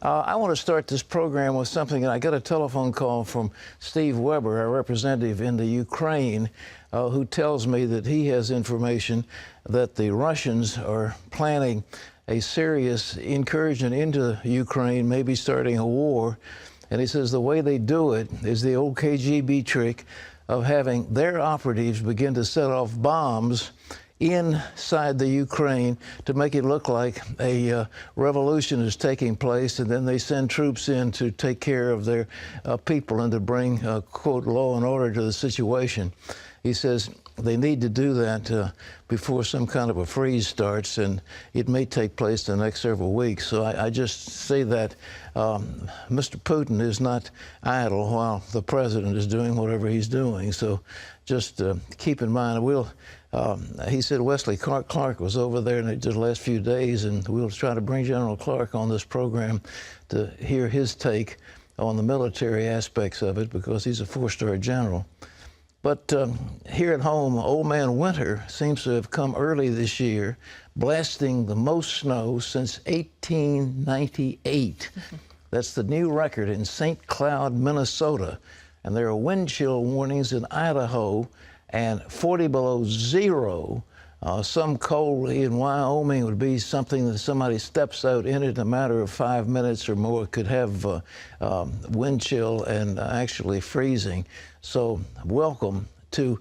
I want to start this program with something. I got a telephone call from Steve Weber, our representative in the Ukraine, who tells me that he has information that the Russians are planning a serious incursion into Ukraine, maybe starting a war. And he says the way they do it is the old KGB trick of having their operatives begin to set off bombs inside the Ukraine to make it look like a revolution is taking place, and then they send troops in to take care of their people and to bring, quote, law and order to the situation. He says they need to do that before some kind of a freeze starts, and it may take place the next several weeks. So I just say that Mr. Putin is not idle while the president is doing whatever he's doing. So just keep in mind, he said Wesley Clark was over there in the last few days, and we'll try to bring General Clark on this program to hear his take on the military aspects of it, because he's a four-star general. But here at home, Old Man Winter seems to have come early this year, blasting the most snow since 1898. That's the new record in St. Cloud, Minnesota. And there are wind chill warnings in Idaho and 40 below zero. Some cold in Wyoming would be something that somebody steps out in it in a matter of 5 minutes or more could have wind chill and actually freezing. So welcome to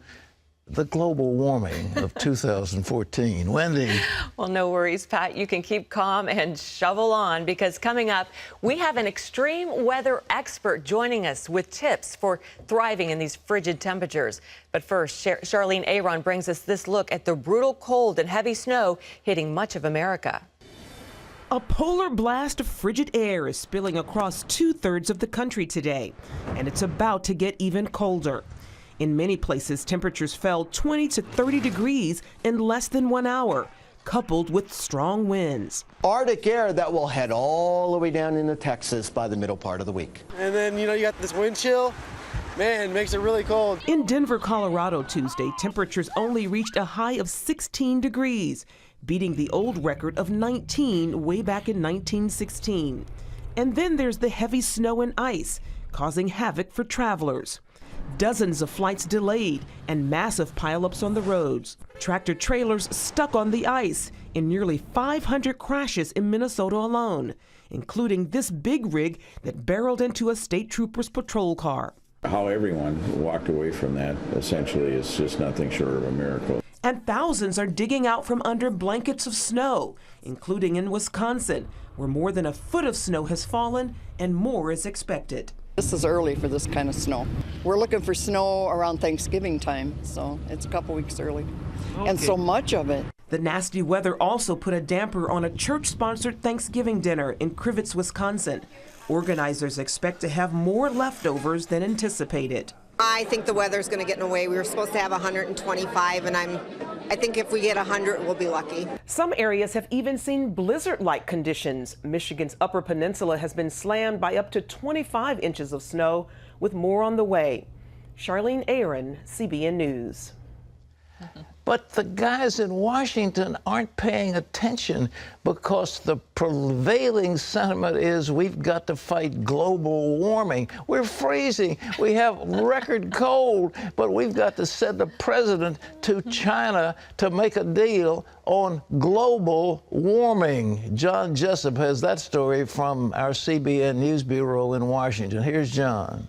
the global warming of 2014. Wendy. Well, no worries, Pat. You can keep calm and shovel on, because coming up, we have an extreme weather expert joining us with tips for thriving in these frigid temperatures. But first, Charlene Aaron brings us this look at the brutal cold and heavy snow hitting much of America. A polar blast of frigid air is spilling across 2/3 of the country today, and it's about to get even colder. In many places, temperatures fell 20 to 30 degrees in less than 1 hour, coupled with strong winds. Arctic air that will head all the way down into Texas by the middle part of the week. And then, you got this wind chill. Man, it makes it really cold. In Denver, Colorado Tuesday, temperatures only reached a high of 16 degrees, beating the old record of 19 way back in 1916. And then there's the heavy snow and ice, causing havoc for travelers. Dozens of flights delayed and massive pileups on the roads. Tractor trailers stuck on the ice in nearly 500 crashes in Minnesota alone, including this big rig that barreled into a state trooper's patrol car. How everyone walked away from that essentially is just nothing short of a miracle. And thousands are digging out from under blankets of snow, including in Wisconsin, where more than a foot of snow has fallen and more is expected. This is early for this kind of snow. We're looking for snow around Thanksgiving time, so it's a couple weeks early. Okay. And so much of it. The nasty weather also put a damper on a church-sponsored Thanksgiving dinner in Crivitz, Wisconsin. Organizers expect to have more leftovers than anticipated. I think the weather's going to get in the way. We were supposed to have 125, and I think if we get 100, we'll be lucky. Some areas have even seen blizzard-like conditions. Michigan's Upper Peninsula has been slammed by up to 25 inches of snow, with more on the way. Charlene Aaron, CBN News. But the guys in Washington aren't paying attention, because the prevailing sentiment is we've got to fight global warming. We're freezing. We have record cold, but we've got to send the president to China to make a deal on global warming. John Jessup has that story from our CBN News Bureau in Washington. Here's John.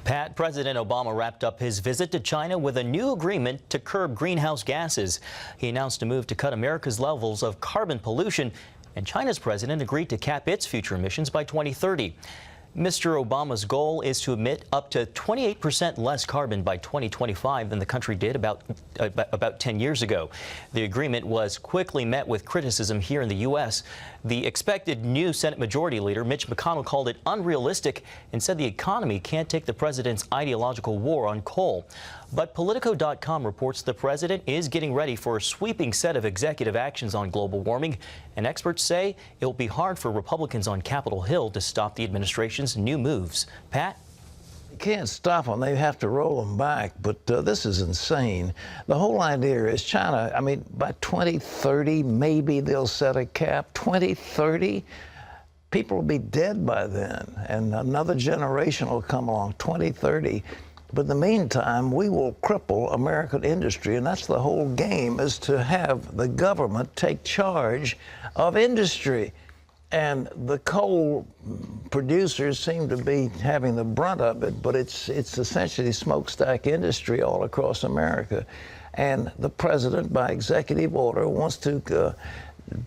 Pat, President Obama wrapped up his visit to China with a new agreement to curb greenhouse gases. He announced a move to cut America's levels of carbon pollution, and China's president agreed to cap its future emissions by 2030. Mr. Obama's goal is to emit up to 28% less carbon by 2025 than the country did about 10 years ago. The agreement was quickly met with criticism here in the U.S. The expected new Senate Majority Leader, Mitch McConnell, called it unrealistic and said the economy can't take the president's ideological war on coal. But Politico.com reports the president is getting ready for a sweeping set of executive actions on global warming, and experts say it will be hard for Republicans on Capitol Hill to stop the administration's new moves. Pat? You can't stop them. They have to roll them back. But this is insane. The whole idea is China, I mean, by 2030, maybe they'll set a cap. 2030? people will be dead by then, and another generation will come along, 2030. But in the meantime, we will cripple American industry, and that's the whole game, is to have the government take charge of industry. And the coal producers seem to be having the brunt of it, but it's essentially smokestack industry all across America. And the president, by executive order, wants to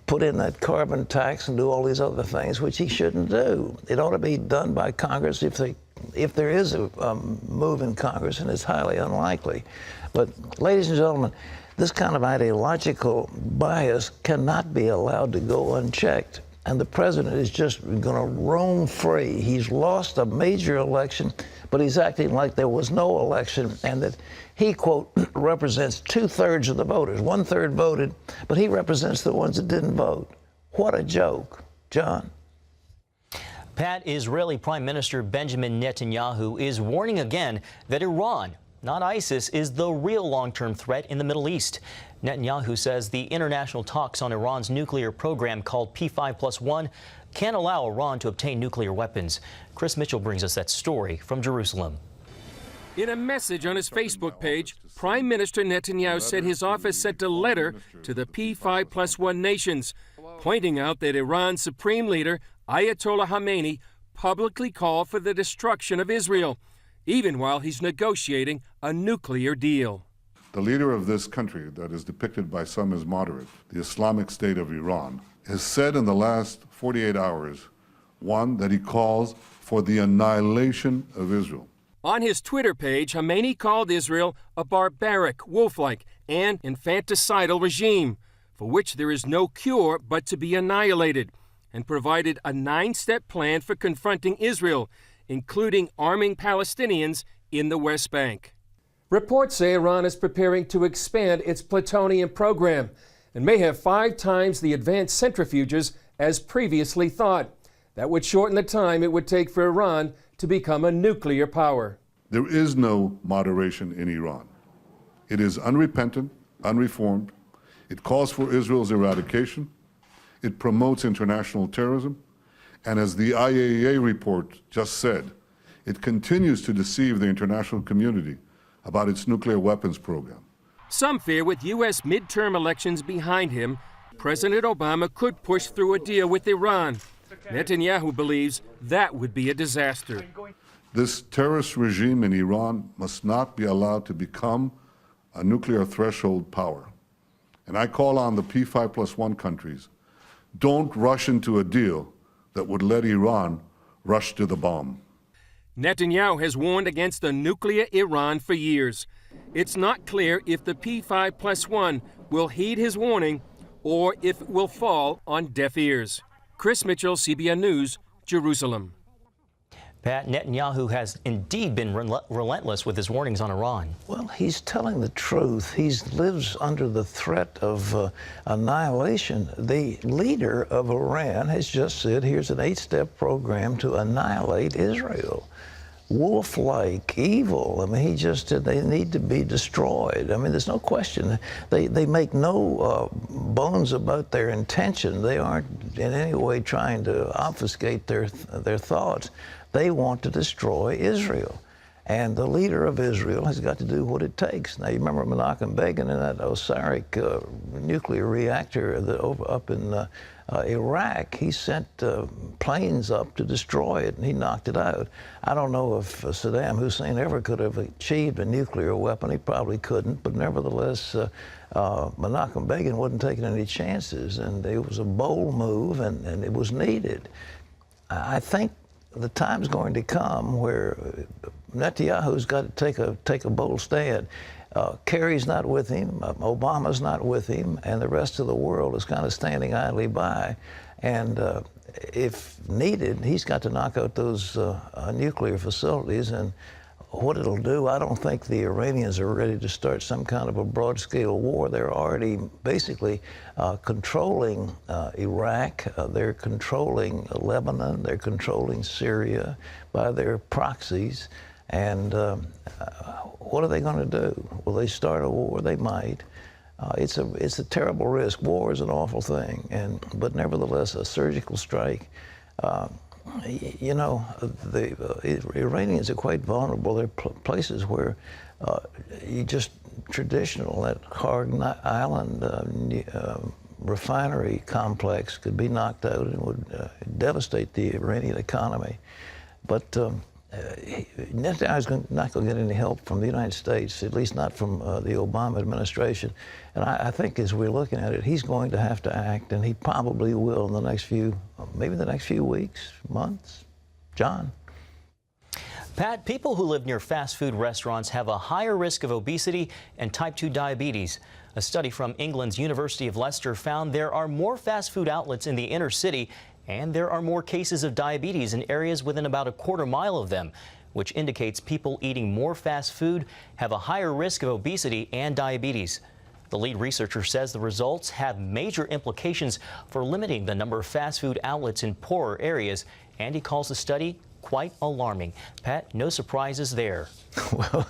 put in that carbon tax and do all these other things, which he shouldn't do. It ought to be done by Congress if there is a move in Congress, and it's highly unlikely. But, ladies and gentlemen, this kind of ideological bias cannot be allowed to go unchecked. And the president is just going to roam free. He's lost a major election, but he's acting like there was no election, and that he, quote, represents 2/3 of the voters. 1/3 voted, but he represents the ones that didn't vote. What a joke. John? Pat, Israeli Prime Minister Benjamin Netanyahu is warning again that Iran, not ISIS, is the real long-term threat in the Middle East. Netanyahu says the international talks on Iran's nuclear program, called P5+1, can't allow Iran to obtain nuclear weapons. Chris Mitchell brings us that story from Jerusalem. In a message on his Facebook page, Prime Minister Netanyahu said his office sent a letter to the P5+1 nations, pointing out that Iran's supreme leader, Ayatollah Khamenei, publicly called for the destruction of Israel, even while he's negotiating a nuclear deal. The leader of this country that is depicted by some as moderate, the Islamic State of Iran, has said in the last 48 hours, one, that he calls for the annihilation of Israel. On his Twitter page, Khamenei called Israel a barbaric, wolf-like, and infanticidal regime, for which there is no cure but to be annihilated, and provided a 9-step plan for confronting Israel, including arming Palestinians in the West Bank. Reports say Iran is preparing to expand its plutonium program and may have 5 times the advanced centrifuges as previously thought. That would shorten the time it would take for Iran to become a nuclear power. There is no moderation in Iran. It is unrepentant, unreformed. It calls for Israel's eradication. It promotes international terrorism. And as the IAEA report just said, it continues to deceive the international community about its nuclear weapons program. Some fear with U.S. midterm elections behind him, President Obama could push through a deal with Iran. Netanyahu believes that would be a disaster. This terrorist regime in Iran must not be allowed to become a nuclear threshold power. And I call on the P5+1 countries, don't rush into a deal that would let Iran rush to the bomb. Netanyahu has warned against a nuclear Iran for years. It's not clear if the P5+1 will heed his warning or if it will fall on deaf ears. Chris Mitchell, CBN News, Jerusalem. Pat, Netanyahu has indeed been relentless with his warnings on Iran. Well, he's telling the truth. He lives under the threat of annihilation. The leader of Iran has just said, here's an 8-step program to annihilate Israel. Wolf-like, evil. I mean, he just said they need to be destroyed. I mean, there's no question. They make no bones about their intention. They aren't in any way trying to obfuscate their thoughts. They want to destroy Israel. And the leader of Israel has got to do what it takes. Now, you remember Menachem Begin in that Osiris nuclear reactor up in Iraq. He sent planes up to destroy it, and he knocked it out. I don't know if Saddam Hussein ever could have achieved a nuclear weapon. He probably couldn't, but nevertheless, Menachem Begin wasn't taking any chances, and it was a bold move, and it was needed. I think the time's going to come where Netanyahu's got to take a bold stand. Kerry's not with him, Obama's not with him, and the rest of the world is kind of standing idly by. And if needed, he's got to knock out those nuclear facilities. And what it'll do, I don't think the Iranians are ready to start some kind of a broad-scale war. They're already basically controlling Iraq. They're controlling Lebanon. They're controlling Syria by their proxies. And what are they going to do? Will they start a war? They might. It's a terrible risk. War is an awful thing, but nevertheless, a surgical strike You know, the Iranians are quite vulnerable. There are places where you just traditional, that Kharg Island refinery complex could be knocked out and would devastate the Iranian economy. But Netanyahu's not going to get any help from the United States, at least not from the Obama administration. And I think as we're looking at it, he's going to have to act, and he probably will in the next maybe the next few weeks, months. John? Pat, people who live near fast food restaurants have a higher risk of obesity and type 2 diabetes. A study from England's University of Leicester found there are more fast food outlets in the inner city, and there are more cases of diabetes in areas within about a quarter mile of them, which indicates people eating more fast food have a higher risk of obesity and diabetes. The lead researcher says the results have major implications for limiting the number of fast food outlets in poorer areas, and he calls the study quite alarming. Pat, no surprises there. Well,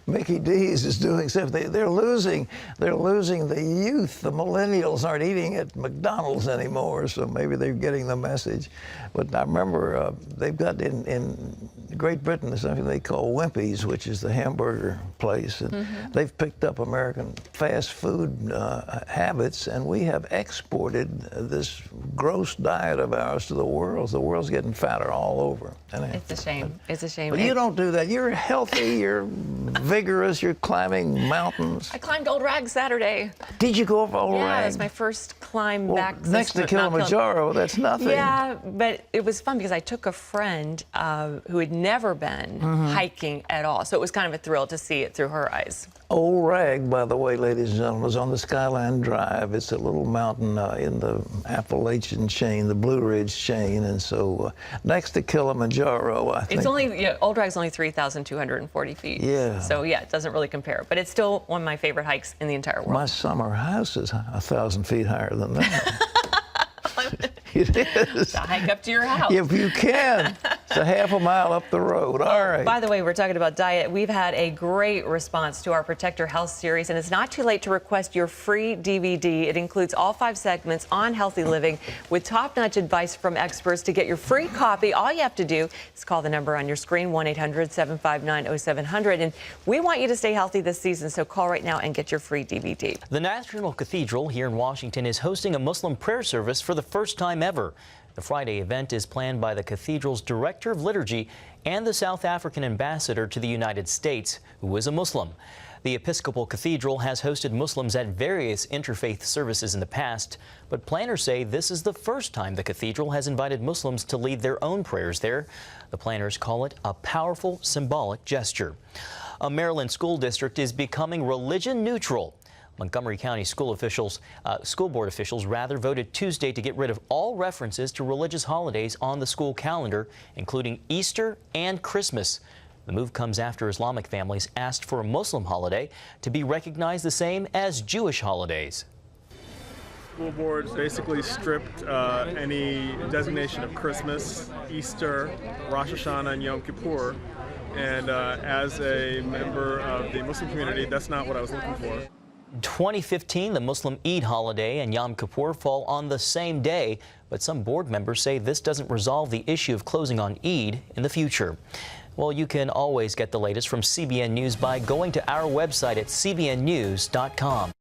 Mickey D's is doing something. They're losing the youth. The millennials aren't eating at McDonald's anymore, so maybe they're getting the message. But I remember they've got in Great Britain there's something they call Wimpy's, which is the hamburger place, and they've picked up American fast food habits, and we have exported this gross diet of ours to the world. The world's getting fatter all over. It's a shame. It's a shame. But you don't do that. You're healthy, you're vigorous, you're climbing mountains. I climbed Old Rag Saturday. Did you go over Old Rag? Yeah, it was my first climb back. Next to Kilimanjaro, that's nothing. Yeah, but it was fun because I took a friend who had never been hiking at all. So it was kind of a thrill to see it through her eyes. Old Rag, by the way, ladies and gentlemen, is on the Skyline Drive. It's a little mountain in the Appalachian chain, the Blue Ridge chain, and so next to Kilimanjaro, I think. It's only, Old Rag's only 3,240 feet. Yeah. So yeah, it doesn't really compare, but it's still one of my favorite hikes in the entire world. My summer house is 1,000 feet higher than that. It is. To hike up to your house. If you can. It's a half a mile up the road. All right. By the way, we're talking about diet. We've had a great response to our Protect Your Health series, and it's not too late to request your free DVD. It includes all 5 segments on healthy living with top-notch advice from experts. To get your free copy, all you have to do is call the number on your screen, 1-800-759-0700. And we want you to stay healthy this season, so call right now and get your free DVD. The National Cathedral here in Washington is hosting a Muslim prayer service for the first time ever. The Friday event is planned by the cathedral's director of liturgy and the South African ambassador to the United States, who is a Muslim. The Episcopal Cathedral has hosted Muslims at various interfaith services in the past, but planners say this is the first time the cathedral has invited Muslims to lead their own prayers there. The planners call it a powerful symbolic gesture. A Maryland school district is becoming religion neutral. Montgomery County school board officials voted Tuesday to get rid of all references to religious holidays on the school calendar, including Easter and Christmas. The move comes after Islamic families asked for a Muslim holiday to be recognized the same as Jewish holidays. School boards basically stripped any designation of Christmas, Easter, Rosh Hashanah, and Yom Kippur. And as a member of the Muslim community, that's not what I was looking for. 2015, the Muslim Eid holiday and Yom Kippur fall on the same day, but some board members say this doesn't resolve the issue of closing on Eid in the future. Well, you can always get the latest from CBN News by going to our website at cbnnews.com.